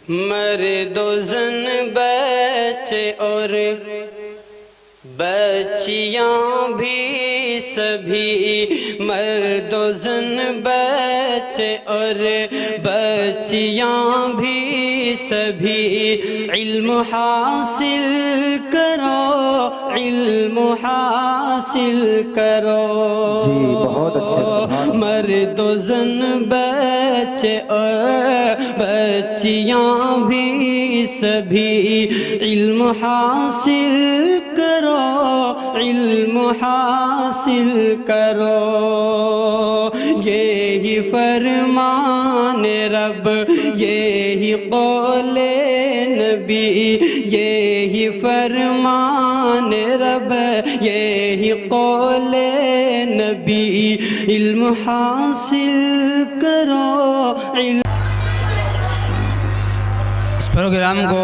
مرد و زن بچے اور بچیاں بھی سبھی، مرد و زن بچے اور بچیاں بھی سبھی، علم حاصل کرو، علم حاصل کرو۔ جی بہت اچھے، سبحان اللہ۔ مرد و زن بچے اور بچیاں بھی سبھی، علم حاصل کرو، علم حاصل کرو۔ یہی فرمان رب، یہی قول نبی، یہی فرمان رب، یہی قول نبی، علم حاصل کرو، علم۔ اس پروگرام کو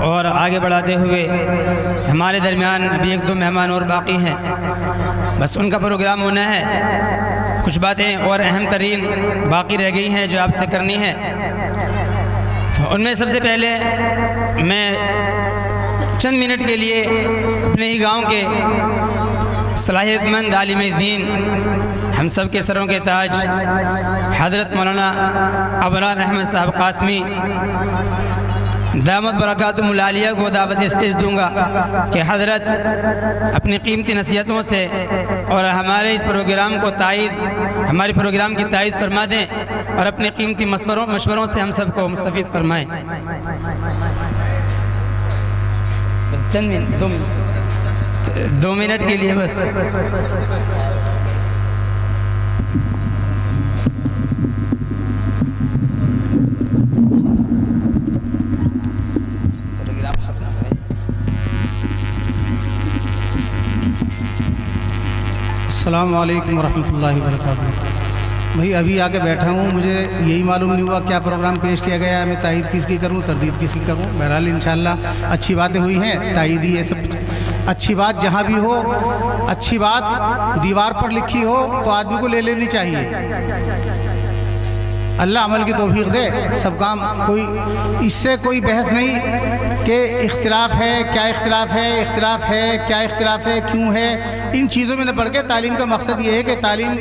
اور آگے بڑھاتے ہوئے ہمارے درمیان ابھی ایک دو مہمان اور باقی ہیں، بس ان کا پروگرام ہونا ہے۔ کچھ باتیں اور اہم ترین باقی رہ گئی ہیں جو آپ سے کرنی ہے۔ ان میں سب سے پہلے میں چند منٹ کے لیے اپنے ہی گاؤں کے صلاحیت مند عالم دین، ہم سب کے سروں کے تاج حضرت مولانا ابرار احمد صاحب قاسمی دامت برکاتہم العالیہ کو دعوت اسٹیج دوں گا کہ حضرت اپنی قیمتی نصیحتوں سے اور ہمارے اس پروگرام کو تائید، ہمارے پروگرام کی تائید فرما دیں اور اپنے قیمتی مشوروں سے ہم سب کو مستفید فرمائیں۔ بس چند منٹ، دو منٹ کے لیے بس۔ السلام علیکم ورحمۃ اللہ وبرکاتہ۔ بھائی ابھی آ کے بیٹھا ہوں، مجھے یہی معلوم نہیں ہوا کیا پروگرام پیش کیا گیا ہے، میں تائید کس کی کروں، تردید کس کی کروں۔ بہرحال انشاءاللہ اچھی باتیں ہوئی ہیں، تائید ہی یہ سب۔ اچھی بات جہاں بھی ہو، اچھی بات دیوار پر لکھی ہو تو آدمی کو لے لینی چاہیے۔ اللہ عمل کی توفیق دے، سب کام کوئی اس سے کوئی بحث نہیں کہ اختلاف ہے، کیا اختلاف ہے، اختلاف ہے، کیا اختلاف ہے، کیوں ہے، ان چیزوں میں نہ پڑھ کے تعلیم کا مقصد یہ ہے کہ تعلیم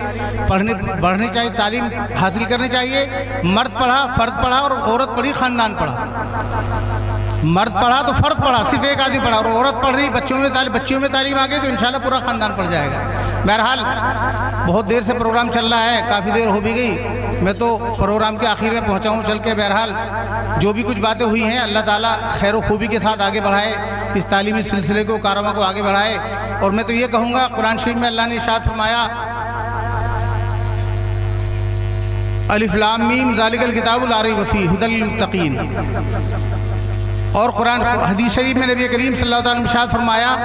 بڑھنی چاہیے، تعلیم حاصل کرنی چاہیے۔ مرد پڑھا، فرد پڑھا، اور عورت پڑھی، خاندان پڑھا۔ مرد پڑھا تو فرد پڑھا، صرف ایک آدمی پڑھا، اور عورت پڑھ رہی، بچیوں میں تعلیم آ گئی تو انشاءاللہ پورا خاندان پڑھ جائے گا۔ بہرحال بہت دیر سے پروگرام چل رہا ہے، کافی دیر ہو بھی گئی، میں تو پروگرام کے آخر میں پہنچا ہوں چل کے۔ بہرحال جو بھی کچھ باتیں ہوئی ہیں اللہ تعالیٰ خیر و خوبی کے ساتھ آگے بڑھائے، اس تعلیمی سلسلے کو، کارواں کو آگے بڑھائے۔ اور میں تو یہ کہوں گا، قرآن شریف میں اللہ نے ارشاد فرمایا الف لام میم ذالک الکتاب لا ریب فیہ ھدی للمتقین۔ اور قرآن حدیث شریف میں نبی کریم صلی اللہ علیہ وسلم نے ارشاد فرمایا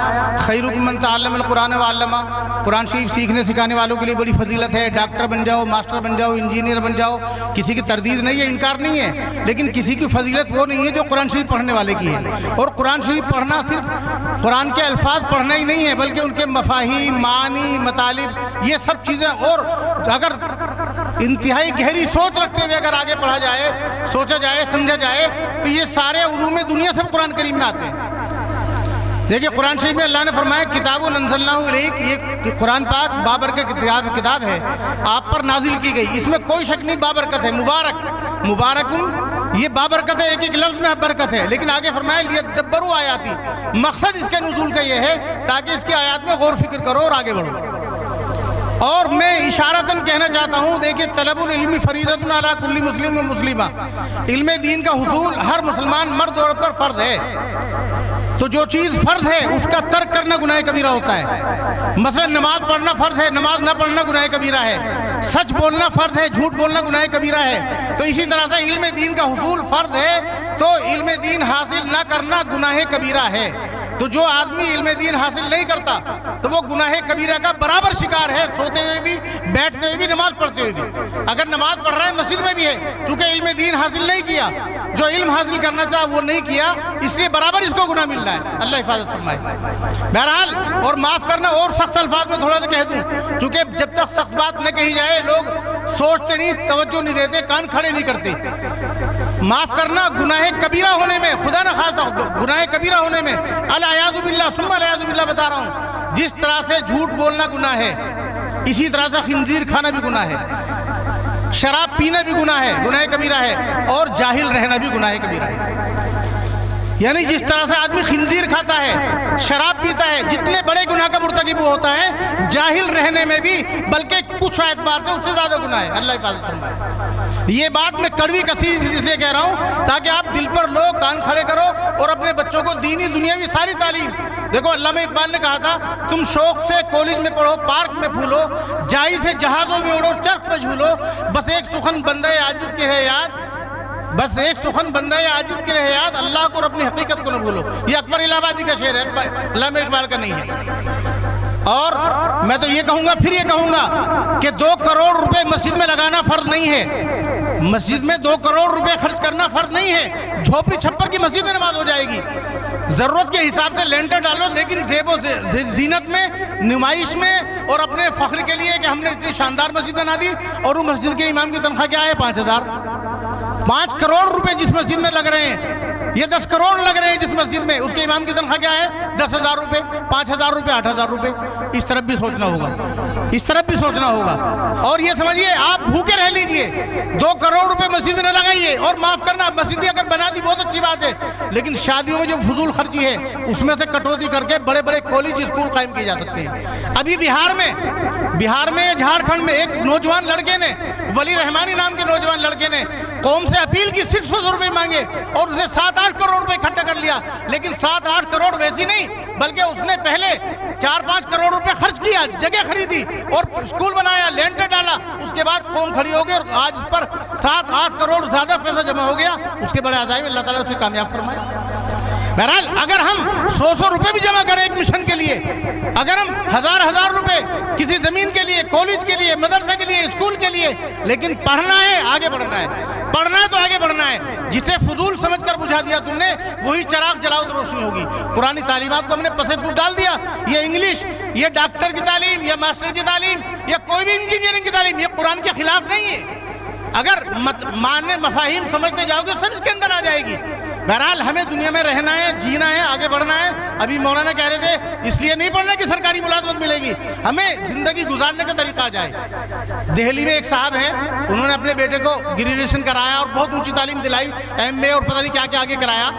خیرکم من تعلم القرآن وعلمہ۔ قرآن شریف سیکھنے سکھانے والوں کے لیے بڑی فضیلت ہے۔ ڈاکٹر بن جاؤ، ماسٹر بن جاؤ، انجینئر بن جاؤ، کسی کی تردید نہیں ہے، انکار نہیں ہے، لیکن کسی کی فضیلت وہ نہیں ہے جو قرآن شریف پڑھنے والے کی ہے۔ اور قرآن شریف پڑھنا صرف قرآن کے الفاظ پڑھنا ہی نہیں ہے، بلکہ ان کے مفاہیم، معانی، مطالب، یہ سب چیزیں، اور اگر انتہائی گہری سوچ رکھتے ہوئے اگر آگے پڑھا جائے، سوچا جائے، سمجھا جائے، تو یہ سارے علوم دنیا سب قرآن کریم میں آتے ہیں۔ دیکھیں قرآن شریف میں اللہ نے فرمایا کتاب انزلناہ الیک، یہ قرآن پاک بابرکت کتاب ہے، آپ پر نازل کی گئی، اس میں کوئی شک نہیں، بابرکت ہے، مبارکن، یہ بابرکت ہے، ایک ایک لفظ میں برکت ہے، لیکن آگے فرمایا لیدبروا آیاتی، مقصد اس کے نزول کا یہ ہے تاکہ اس کی آیات میں غور فکر کرو اور آگے بڑھو۔ اور میں اشارتاً کہنا چاہتا ہوں، دیکھیں طلب العلم فریضۃ علی کل مسلم و مسلمہ، علم دین کا حصول ہر مسلمان مرد اور عورت پر فرض ہے۔ تو جو چیز فرض ہے اس کا ترک کرنا گناہ کبیرہ ہوتا ہے۔ مثلا نماز پڑھنا فرض ہے، نماز نہ پڑھنا گناہ کبیرہ ہے۔ سچ بولنا فرض ہے، جھوٹ بولنا گناہ کبیرہ ہے۔ تو اسی طرح سے علم دین کا حصول فرض ہے، تو علم دین حاصل نہ کرنا گناہ کبیرہ ہے۔ تو جو آدمی علم دین حاصل نہیں کرتا تو وہ گناہ کبیرہ کا برابر شکار ہے، سوتے ہوئے بھی، بیٹھتے ہوئے بھی، نماز پڑھتے ہوئے بھی۔ اگر نماز پڑھ رہا ہے مسجد میں بھی ہے، چونکہ علم دین حاصل نہیں کیا، جو علم حاصل کرنا تھا وہ نہیں کیا، اس لیے برابر اس کو گناہ مل رہا ہے۔ اللہ حفاظت فرمائے۔ بہرحال اور معاف کرنا، اور سخت الفاظ میں تھوڑا سا کہہ دوں، چونکہ جب تک سخت بات نہ کہی جائے لوگ سوچتے نہیں، توجہ نہیں دیتے، کان کھڑے نہیں کرتے۔ माफ़ करना गुनाह कबीरा होने में, खुदा न खास्ता गुनाह कबीरा होने में, अल-अयाज़ु बिल्लाह सुम्मा अल-अयाज़ु बिल्लाह बता रहा हूँ, जिस तरह से झूठ बोलना गुनाह है, इसी तरह से खिंजीर खाना भी गुनाह है, शराब पीना भी गुनाह है, गुनाह कबीरा है, और जाहिल रहना भी गुनाह कबीरा है। यानी जिस तरह से आदमी खिंजीर खाता है, शराब पीता है, जितने बड़े गुनाह का मुर्तकिब होता है, जाहिल रहने में भी बल्कि कुछ एतबार से उससे ज़्यादा गुनाह है। अल्लाह हिफाज़त फरमाए। ये बात मैं कड़वी कसीर इसलिए कह रहा हूँ ताकि आप दिल पर लो, कान खड़े करो और अपने बच्चों को दीनी दुनियावी सारी तालीम। देखो अल्लामा इकबाल ने कहा था, तुम शौक से कॉलेज में पढ़ो, पार्क में फूलो, जाई से जहाज़ों में उड़ो, चरख पे झूलो, बस एक सुखन बंदे आजिज़ की है याद, बस एक सुखन बंदा है आजिज़ की रहे याद, अल्लाह को और अपनी हकीकत को न भूलो। ये अकबर इलाहाबादी का शेर है, अल्लामा इकबाल का नहीं है। और मैं तो ये कहूँगा, फिर ये कहूँगा कि 2 करोड़ रुपए मस्जिद में लगाना फ़र्ज नहीं है। मस्जिद में 2 करोड़ रुपए खर्च करना फ़र्ज नहीं है। झोपड़ी छप्पर की मस्जिद में नमाज हो जाएगी। ज़रूरत के हिसाब से लेंटर डालो, लेकिन ज़ेबो ज़ीनत में, नुमाइश में और अपने फ़ख्र के लिए कि हमने इतनी शानदार मस्जिद बना दी। और वो मस्जिद के इमाम की तनख्वाह क्या है? 5,000। 5 करोड़ रुपए जिस मस्जिद में लग रहे हैं, ये 10 करोड़ लग रहे हैं जिस मस्जिद में, उसके इमाम की तनख्वाह क्या है? 10,000 रुपए, 5,000 रुपए, 8,000 रुपए। इस तरफ भी सोचना होगा, इस तरफ भी सोचना होगा। और ये समझिए, आप भूखे रह लीजिए, 2 करोड़ रुपए मस्जिद में न लगाइए। और माफ़ करना, मस्जिद अगर बना दी बहुत अच्छी बात है, लेकिन शादियों में जो फजूल खर्ची है उसमें से कटौती करके बड़े बड़े कॉलेज स्कूल कायम किए जा सकते हैं। अभी बिहार में झारखंड में एक नौजवान लड़के ने, वली रहमानी नाम के नौजवान लड़के ने कौम से अपील की, सिर्फ 100 रुपये मांगे और उसे 7-8 करोड़ रुपए इकट्ठा कर लिया। लेकिन 7-8 करोड़ वैसी नहीं, बल्कि उसने पहले 4-5 करोड़ रुपए खर्च किया, जगह खरीदी और स्कूल बनाया, लेंटर डाला। उसके बाद कौम खड़ी हो गई और आज उस पर 7-8 करोड़ ज़्यादा पैसा जमा हो गया। उसके बड़े अज़ाइम अल्लाह ताला उसे कामयाब फरमाए। बहरहाल अगर हम 100 रुपए भी जमा करें एक मिशन के लिए, अगर हम हजार रुपए किसी ज़मीन के लिए, कॉलेज के लिए, मदरसे के लिए, स्कूल के लिए, लेकिन पढ़ना है, आगे बढ़ना है, पढ़ना है तो आगे बढ़ना है। जिसे फजूल समझकर बुझा दिया तुमने, वही चराग जलाओ तो रोशनी होगी। पुरानी तालीमात को हमने पसे फूट डाल दिया। ये इंग्लिश, ये डॉक्टर की तालीम, या मास्टर की तालीम, या कोई भी इंजीनियरिंग की तालीम, ये कुरान के खिलाफ नहीं है। अगर मानने मफाहिम समझते जाओगे, सब इसके अंदर आ जाएगी। बहरहाल हमें दुनिया में रहना है, जीना है, आगे बढ़ना है। अभी मौलाना कह रहे थे इसलिए नहीं पढ़ना कि सरकारी मुलाजमत मिलेगी, हमें ज़िंदगी गुजारने का तरीका आ जाए। दिल्ली में एक साहब हैं, उन्होंने अपने बेटे को ग्रेजुएशन कराया और बहुत ऊंची तालीम दिलाई, MA और पता नहीं क्या क्या आगे कराया।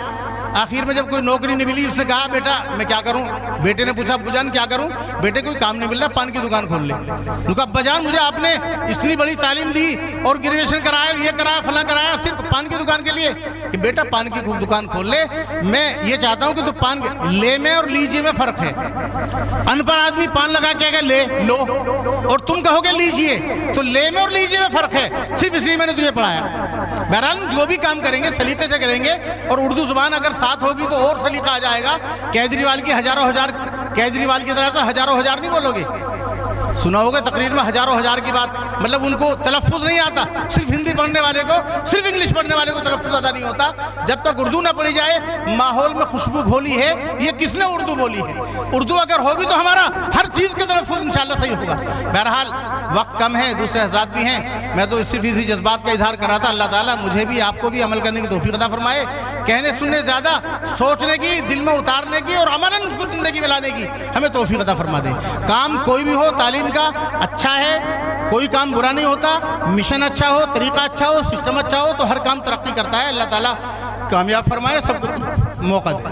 आखिर में जब कोई नौकरी नहीं मिली, उससे कहा बेटा मैं क्या करूं? बेटे ने पूछा अब्बूजान क्या करूं? बेटे कोई काम नहीं मिल रहा, पान की दुकान खोल ले। उनका अब्बाजान मुझे आपने इतनी बड़ी तालीम दी और ग्रेजुएशन कराया, ये कराया, फलां कराया, सिर्फ पान की दुकान के लिए कि बेटा पान की दुकान खोल ले। मैं ये चाहता हूं कि तू पान ले में और लीजिए में फ़र्क है। अनपढ़ आदमी पान लगा के ले लो और तुम कहोगे लीजिए, तो ले में और लीजिए में फ़र्क है। सिर्फ इसलिए मैंने तुझे पढ़ाया। बहरहाल जो भी काम करेंगे सलीके से करेंगे, और उर्दू ज़ुबान अगर साथ होगी तो और सलीका आ जाएगा। केजरीवाल की केजरीवाल की तरह से हजारों हजार नहीं बोलोगे। सुना होगा तकरीर में हजारों हजार की बात, मतलब उनको तलफ़्फ़ुज़ नहीं आता। सिर्फ हिंदी पढ़ने वाले को, सिर्फ इंग्लिश पढ़ने वाले को तलफ़्फ़ुज़ अदा नहीं होता। जब तक उर्दू ना पढ़ी जाए, माहौल में खुशबू घोली है, ये किसने उर्दू बोली है? उर्दू अगर होगी तो हमारा हर चीज़ के तलफ़्फ़ुज़ इंशाअल्लाह सही होगा। बहरहाल वक्त कम है, दूसरे हज़रात भी हैं, मैं तो सिर्फ इसी जज्बात का इजहार कर रहा था। अल्लाह ताला मुझे भी आपको भी अमल करने की तौफ़ीक़ अता फरमाए। कहने सुनने ज़्यादा, सोचने की, दिल में उतारने की और अमलन उसको ज़िंदगी में लाने की हमें तौफ़ीक़ अता फरमा दे। काम कोई भी हो, तालीम का अच्छा है, कोई काम बुरा नहीं होता। मिशन अच्छा हो, तरीका अच्छा हो, सिस्टम अच्छा हो तो हर काम तरक्की करता है। अल्लाह ताला कामयाब फरमाए, सबको मौका दे।